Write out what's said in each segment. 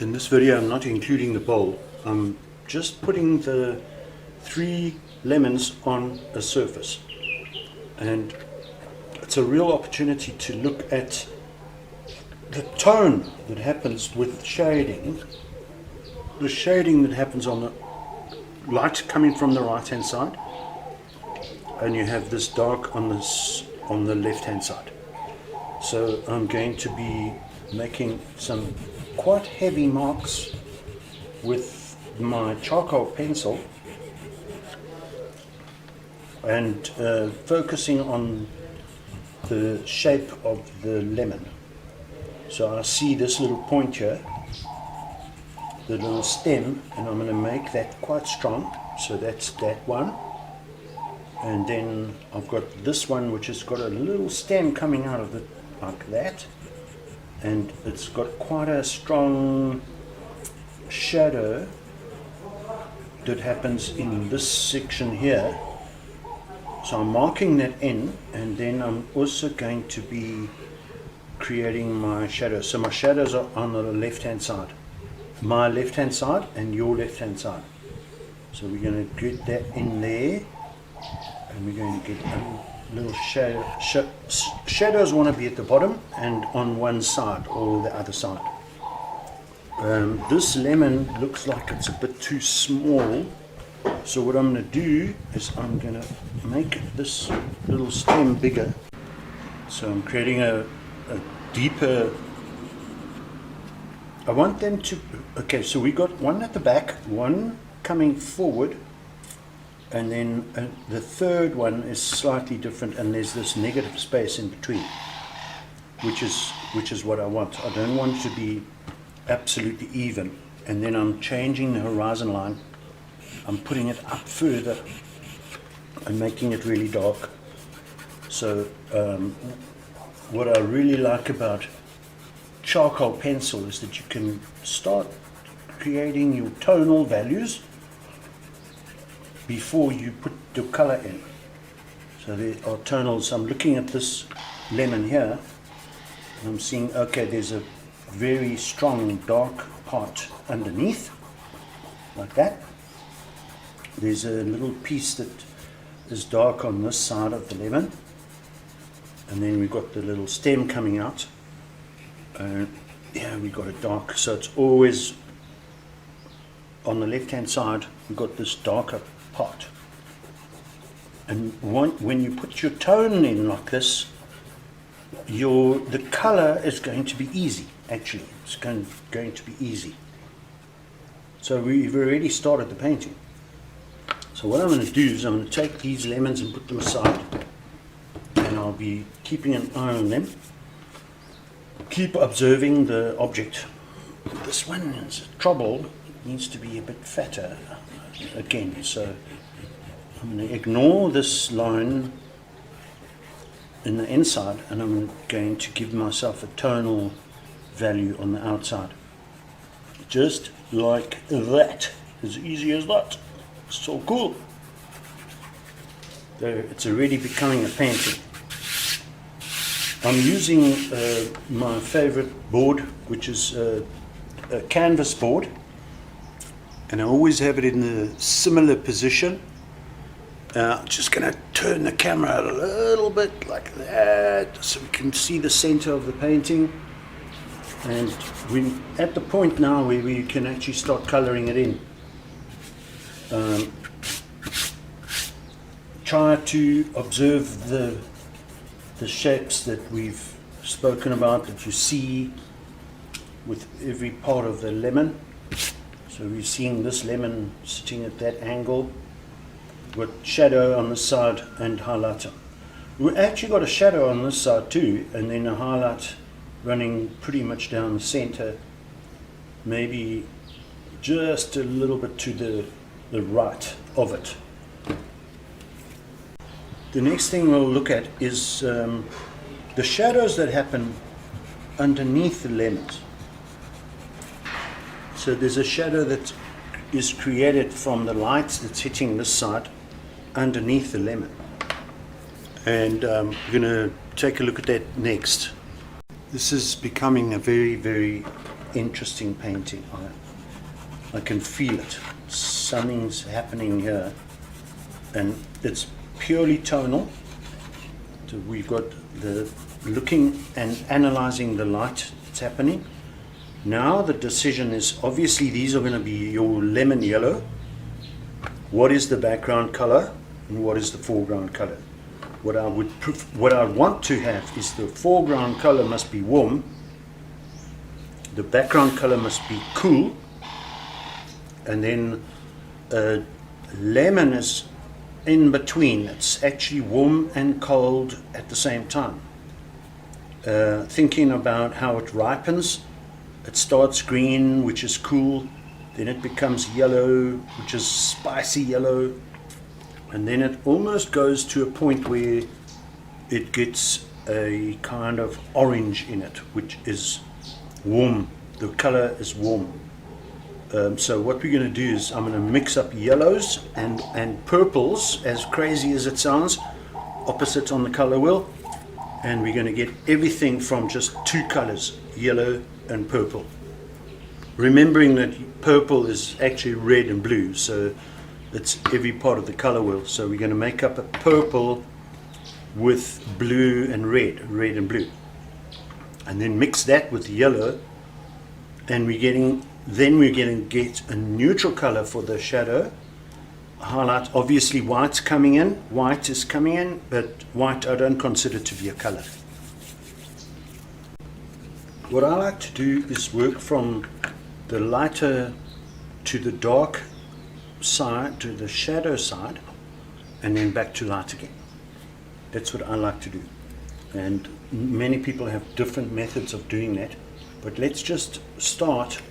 In this video I'm not including the bowl, I'm just putting the 3 lemons on a surface, and it's a real opportunity to look at the tone that happens with shading, the shading that happens on the light coming from the right hand side, and you have this dark on the left hand side. So I'm going to be making some quite heavy marks with my charcoal pencil and focusing on the shape of the lemon. So I see this little point here, the little stem, and I'm going to make that quite strong. So that's that one, and then I've got this one which has got a little stem coming out of it like that, and it's got quite a strong shadow that happens in this section here. So I'm marking that in, and then I'm also going to be creating my shadows. So my shadows are on the left hand side, my left hand side and your left hand side. So we're going to get that in there, and we're going to get a little shadow. Shadows want to be at the bottom and on one side or the other side. This lemon looks like it's a bit too small, so what I'm going to do is I'm going to make this little stem bigger. So I'm creating a deeper, I want them to, okay, so we got one at the back, one coming forward, and then the third one is slightly different, and there's this negative space in between, which is what I want. I don't want it to be absolutely even. And then I'm changing the horizon line, I'm putting it up further and making it really dark. So what I really like about charcoal pencil is that you can start creating your tonal values before you put your color in. So there are tonals. I'm looking at this lemon here, and I'm seeing, okay, there's a very strong dark part underneath, like that. There's a little piece that is dark on this side of the lemon, and then we've got the little stem coming out, and yeah, we got it dark. So it's always on the left hand side, we've got this darker part. And when you put your tone in like this, the color is going to be easy. Actually, it's going to be easy. So we've already started the painting. So what I'm going to do is I'm going to take these lemons and put them aside, and I'll be keeping an eye on them. Keep observing the object. This one is trouble. It needs to be a bit fatter again. So I'm going to ignore this line in the inside, and I'm going to give myself a tonal value on the outside. Just like that. As easy as that. So cool. There, it's already becoming a painting. I'm using my favorite board, which is a canvas board, and I always have it in a similar position. I'm just going to turn the camera a little bit like that so we can see the center of the painting, and we're at the point now where we can actually start coloring it in. Try to observe the shapes that we've spoken about, that you see with every part of the lemon. So we're seeing this lemon sitting at that angle with shadow on this side and highlighter. We actually got a shadow on this side too, and then a highlight running pretty much down the center, maybe just a little bit to the right of it. The next thing we'll look at is the shadows that happen underneath the lemons. So there's a shadow that is created from the light that's hitting this side underneath the lemon, and we're going to take a look at that next. This is becoming a very, very interesting painting. I can feel it. Something's happening here, and it's purely tonal. So we've got the looking and analyzing the light that's happening. Now the decision is, obviously these are going to be your lemon yellow. What is the background color and what is the foreground color? What I want to have is the foreground color must be warm, the background color must be cool, and then lemon is in between. It's actually warm and cold at the same time. Thinking about how it ripens, it starts green, which is cool, then it becomes yellow, which is spicy yellow, and then it almost goes to a point where it gets a kind of orange in it, which is warm. The color is warm. So what we're going to do is I'm going to mix up yellows and purples, as crazy as it sounds, opposite on the color wheel, and we're going to get everything from just two colors, yellow and purple. Remembering that purple is actually red and blue, so it's every part of the color wheel. So we're going to make up a purple with blue and red and blue, and then mix that with yellow, and we're going to get a neutral color for the shadow highlight. Obviously white is coming in, but white I don't consider to be a color. What I like to do is work from the lighter to the dark side, to the shadow side, and then back to light again. That's what I like to do, and many people have different methods of doing that, but let's just start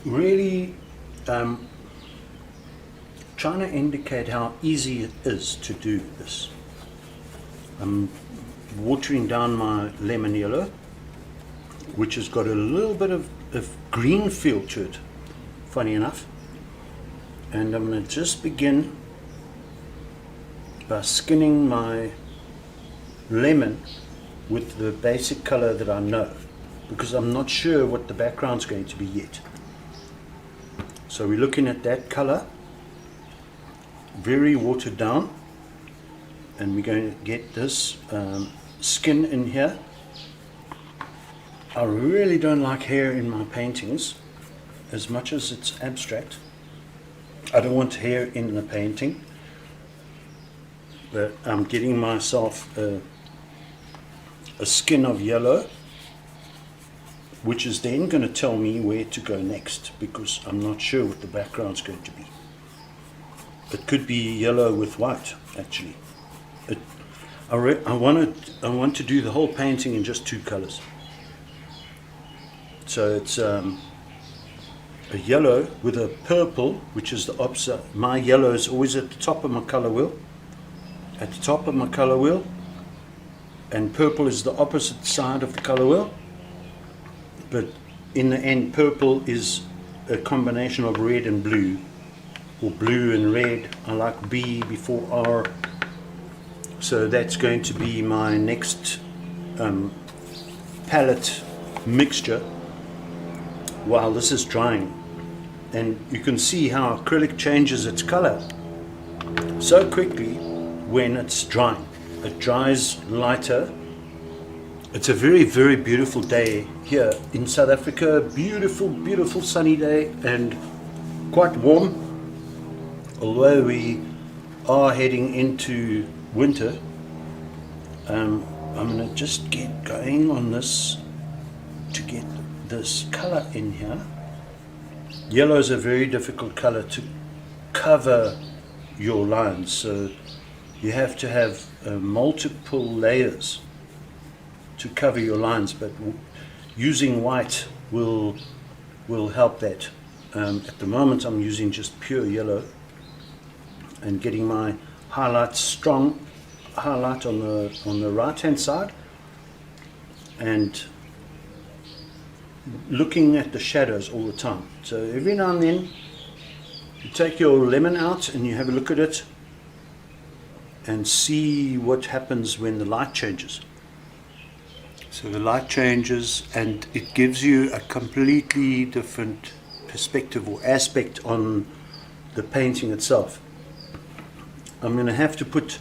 really trying to indicate how easy it is to do this. I'm watering down my lemon yellow, which has got a little bit of green feel to it, funny enough, and I'm going to just begin by skinning my lemon with the basic color that I know, because I'm not sure what the background's going to be yet. So we're looking at that color, very watered down, and we're going to get this skin in here. I really don't like hair in my paintings, as much as it's abstract. I don't want hair in the painting, but I'm getting myself a skin of yellow, which is then going to tell me where to go next, because I'm not sure what the background's going to be. It could be yellow with white, actually. I want to do the whole painting in just two colors. So it's a yellow with a purple, which is the opposite. My yellow is always at the top of my color wheel. At the top of my color wheel. And purple is the opposite side of the color wheel. But in the end, purple is a combination of red and blue, or blue and red. I like B before R. So that's going to be my next palette mixture while this is drying. And you can see how acrylic changes its color so quickly when it's drying. It dries lighter. It's a very, very beautiful day here in South Africa. Beautiful, beautiful sunny day and quite warm. Although we are heading into winter, I'm going to just get going on this to get this color in here. Yellow is a very difficult color to cover your lines, so you have to have multiple layers to cover your lines, but using white will help that. At the moment I'm using just pure yellow and getting my highlights, strong highlight on the right hand side, and looking at the shadows all the time. So every now and then you take your lemon out and you have a look at it and see what happens when the light changes. So the light changes and it gives you a completely different perspective or aspect on the painting itself. I'm going to have to put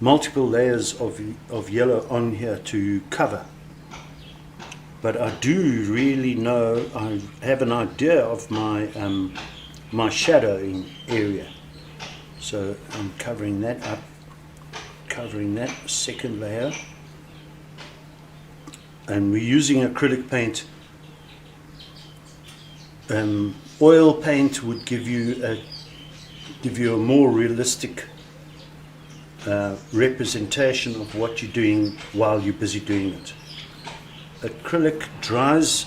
multiple layers of yellow on here to cover. But I do really know, I have an idea of my my shadowing area. So I'm covering that up, covering that second layer. And we're using acrylic paint. Oil paint would give you a more realistic representation of what you're doing while you're busy doing it. Acrylic dries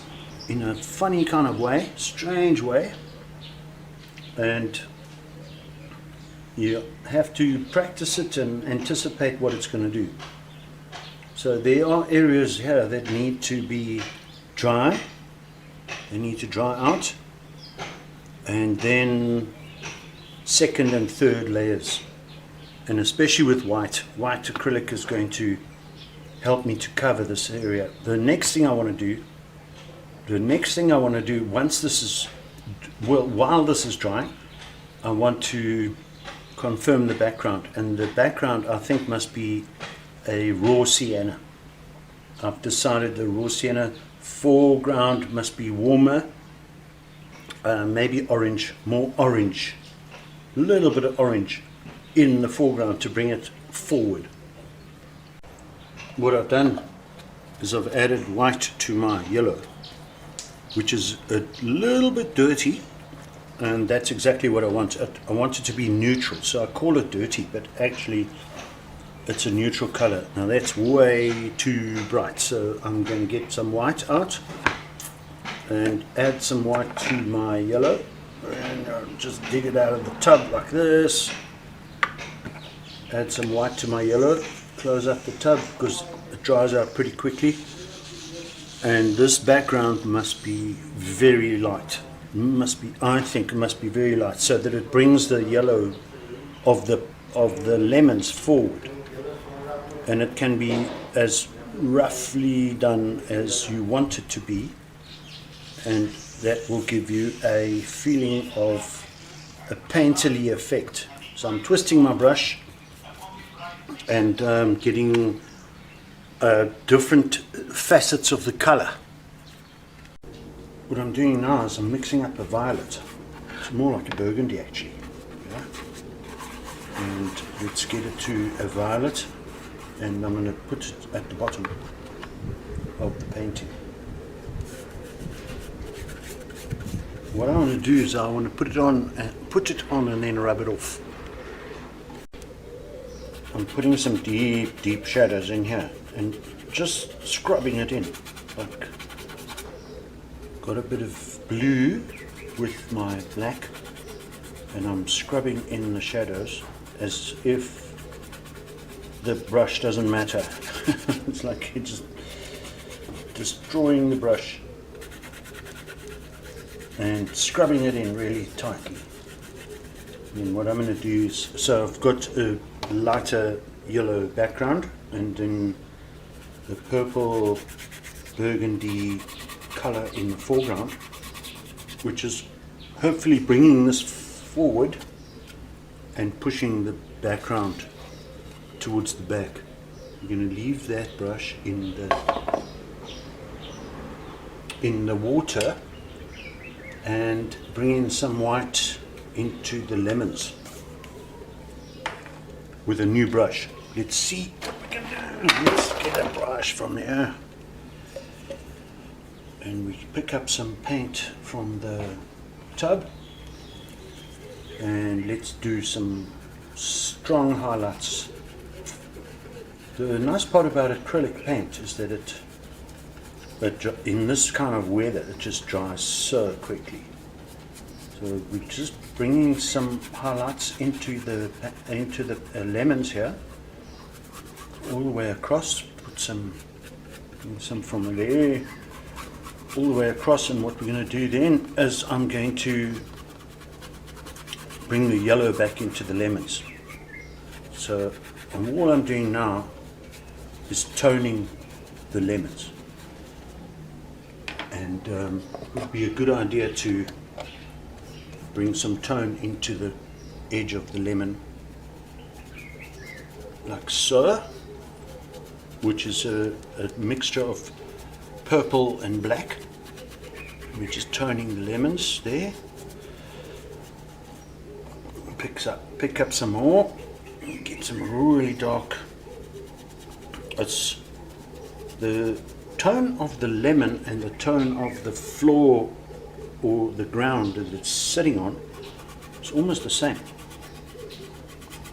in a funny kind of way, strange way, and you have to practice it and anticipate what it's going to do. So there are areas here that need to be dry, they need to dry out, and then second and third layers. And especially with white acrylic is going to help me to cover this area. The next thing I want to do once this is, while this is drying, I want to confirm the background. And the background I think must be a raw sienna. I've decided the raw sienna foreground must be warmer, maybe orange, more orange, a little bit of orange in the foreground to bring it forward. What I've done is I've added white to my yellow, which is a little bit dirty, and that's exactly what I want. I want it to be neutral, so I call it dirty, but actually it's a neutral color. Now that's way too bright, so I'm going to get some white out and add some white to my yellow, and I'll just dig it out of the tub like this. Add some white to my yellow, close up the tub because it dries out pretty quickly, and this background must be very light. I think it must be very light so that it brings the yellow of the lemons forward. And it can be as roughly done as you want it to be, and that will give you a feeling of a painterly effect. So I'm twisting my brush and getting different facets of the color. What I'm doing now is I'm mixing up a violet. It's more like a burgundy actually. Yeah? And let's get it to a violet. And I'm going to put it at the bottom of the painting. What I want to do is I want to put it on and then rub it off. I'm putting some deep shadows in here and just scrubbing it in. Like, got a bit of blue with my black, and I'm scrubbing in the shadows as if the brush doesn't matter. It's like it's just destroying the brush and scrubbing it in really tightly. And what I'm going to do is, so I've got a lighter yellow background and then the purple burgundy color in the foreground, which is hopefully bringing this forward and pushing the background towards the back. I'm going to leave that brush in the water and bring in some white into the lemons with a new brush. Let's see what we can do. Let's get a brush from there and we pick up some paint from the tub and let's do some strong highlights. The nice part about acrylic paint is that it in this kind of weather it just dries so quickly. So we're just bringing some highlights into the lemons here, all the way across. Put some from there all the way across, and what we're going to do then is I'm going to bring the yellow back into the lemons. So all I'm doing now is toning the lemons. and it would be a good idea to bring some tone into the edge of the lemon, like so, which is a mixture of purple and black. We're just toning the lemons there. Pick up some more, get some really dark. It's the tone of the lemon and the tone of the floor or the ground that it's sitting on. It's almost the same.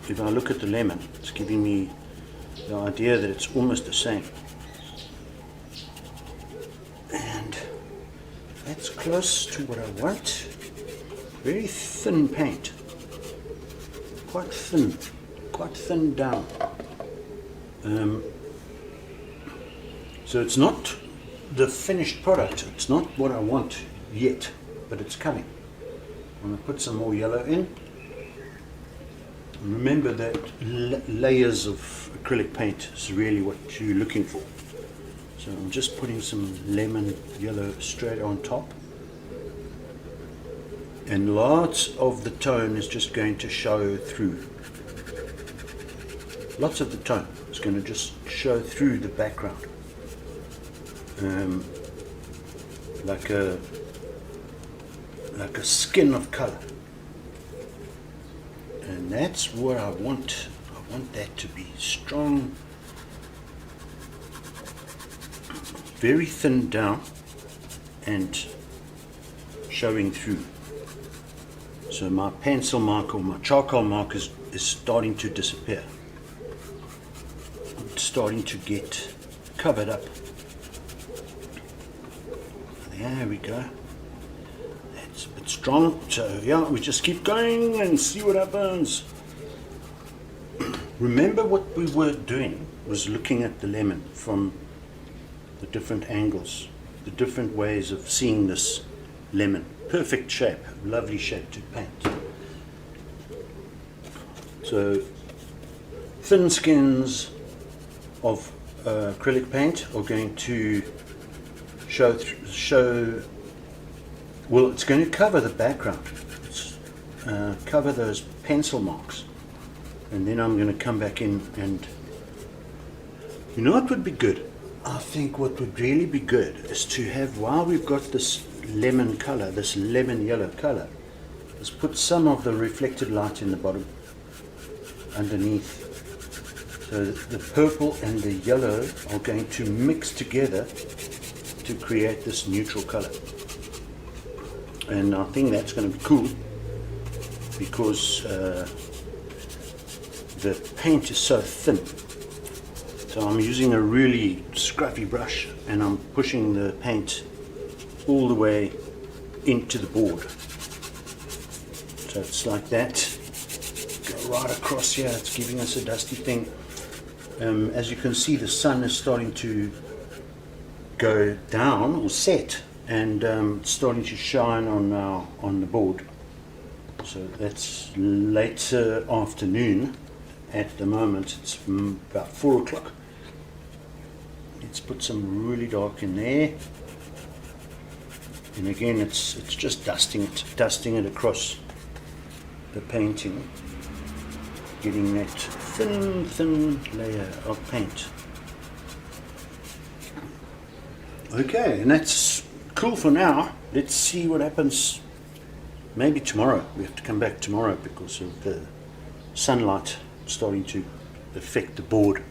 If I look at the lemon, it's giving me the idea that it's almost the same. And that's close to what I want. Very thin paint. Quite thin down. So it's not the finished product. It's not what I want yet, but it's coming. I'm going to put some more yellow in. Remember that layers of acrylic paint is really what you're looking for. So I'm just putting some lemon yellow straight on top. And lots of the tone is just going to show through. Lots of the tone is going to just show through the background. Like a skin of color. And that's what I want. I want that to be strong, very thin down and showing through. So my pencil mark or my charcoal mark is starting to disappear. It's starting to get covered up. There we go. That's a bit strong. So yeah, we just keep going and see what happens. Remember what we were doing was looking at the lemon from the different angles, the different ways of seeing this lemon. Perfect shape, lovely shape to paint. So thin skins of acrylic paint are going to show, well, it's going to cover the background. It's cover those pencil marks. And then I'm going to come back in and, you know what would be good? I think what would really be good is to have, while we've got this lemon color, this lemon yellow color, is put some of the reflected light in the bottom, underneath. So the purple and the yellow are going to mix together to create this neutral color. And I think that's going to be cool because the paint is so thin. So I'm using a really scruffy brush and I'm pushing the paint all the way into the board. So it's like that. Go right across here, it's giving us a dusty thing. As you can see, the sun is starting to go down or set, and it's starting to shine on the board. So that's later afternoon. At the moment it's about 4 o'clock. Let's put some really dark in there, and again it's just dusting it across the painting, getting that thin layer of paint. Okay, and that's cool for now. Let's see what happens maybe tomorrow. We have to come back tomorrow because of the sunlight starting to affect the board.